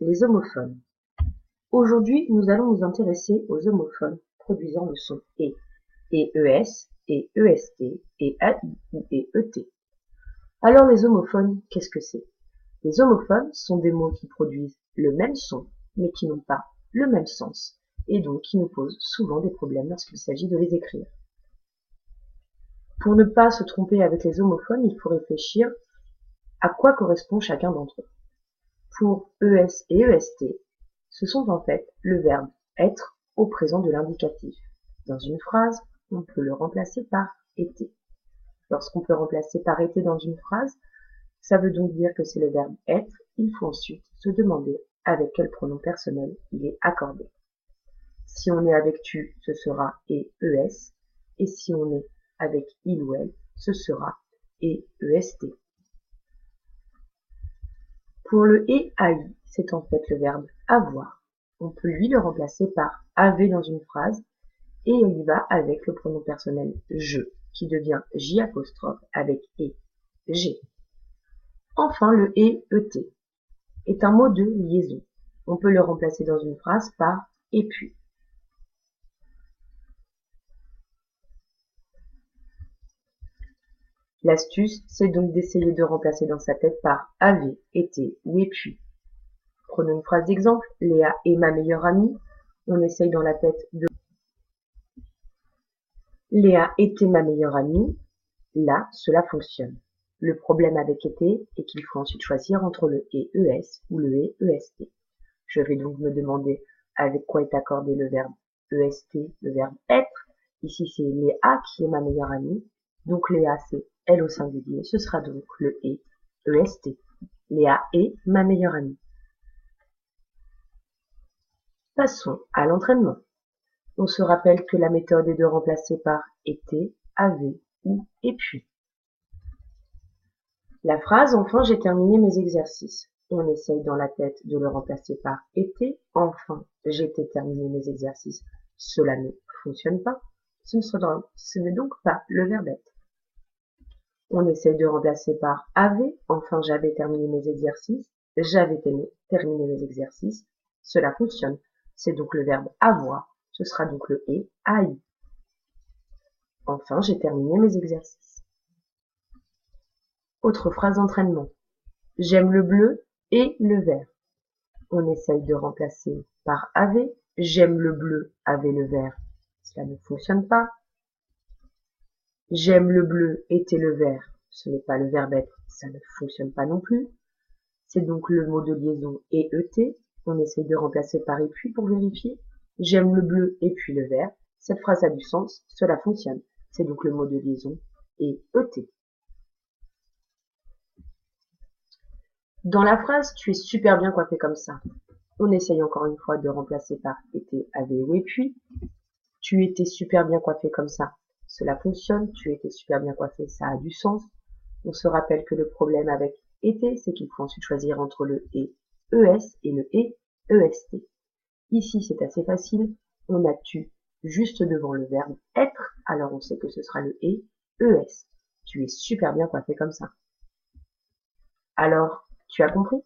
Les homophones. Aujourd'hui, nous allons nous intéresser aux homophones produisant le son E, et ES, et EST, et AI ou ET. Alors les homophones, qu'est-ce que c'est? Les homophones sont des mots qui produisent le même son, mais qui n'ont pas le même sens, et donc qui nous posent souvent des problèmes lorsqu'il s'agit de les écrire. Pour ne pas se tromper avec les homophones, il faut réfléchir à quoi correspond chacun d'entre eux. Pour ES et EST, ce sont en fait le verbe être au présent de l'indicatif. Dans une phrase, on peut le remplacer par été. Lorsqu'on peut remplacer par été dans une phrase, ça veut donc dire que c'est le verbe être. Il faut ensuite se demander avec quel pronom personnel il est accordé. Si on est avec tu, ce sera et ES, et si on est avec il ou elle, ce sera et EST. Pour le EAI, c'est en fait le verbe avoir. On peut lui le remplacer par avait dans une phrase et il y va avec le pronom personnel je qui devient J' avec et, G. Enfin, le EET est un mot de liaison. On peut le remplacer dans une phrase par et puis. L'astuce, c'est donc d'essayer de remplacer dans sa tête par avait, été ou et puis. Prenons une phrase d'exemple. Léa est ma meilleure amie. On essaye dans la tête de Léa était ma meilleure amie. Là, cela fonctionne. Le problème avec été est qu'il faut ensuite choisir entre le et ES ou le et EST. Je vais donc me demander avec quoi est accordé le verbe EST, le verbe être. Ici, c'est Léa qui est ma meilleure amie. Donc Léa, c'est elle au singulier. Ce sera donc le et EST. Léa est ma meilleure amie. Passons à l'entraînement. On se rappelle que la méthode est de remplacer par été, avait ou et puis. La phrase « Enfin, j'ai terminé mes exercices ». On essaye dans la tête de le remplacer par été. Enfin, j'ai terminé mes exercices. Cela ne fonctionne pas. Ce n'est donc pas le verbe être. On essaye de remplacer par avait. Enfin, j'avais terminé mes exercices. J'avais terminé mes exercices. Cela fonctionne. C'est donc le verbe avoir. Ce sera donc le et AI. Enfin, j'ai terminé mes exercices. Autre phrase d'entraînement. J'aime le bleu et le vert. On essaye de remplacer par avait. J'aime le bleu, avait le vert. Cela ne fonctionne pas. J'aime le bleu, était le vert. Ce n'est pas le verbe être. Ça ne fonctionne pas non plus. C'est donc le mot de liaison et ET. On essaye de remplacer par et puis pour vérifier. J'aime le bleu et puis le vert. Cette phrase a du sens. Cela fonctionne. C'est donc le mot de liaison et ET. Dans la phrase « Tu es super bien coiffé comme ça », on essaye encore une fois de remplacer par était, avait ou et puis. Tu étais super bien coiffé comme ça. Cela fonctionne. Tu étais super bien coiffé, ça a du sens. On se rappelle que le problème avec était, c'est qu'il faut ensuite choisir entre le et ES et le et EST. Ici, c'est assez facile. On a tu juste devant le verbe être, alors on sait que ce sera le et ES. Tu es super bien coiffé comme ça. Alors, tu as compris?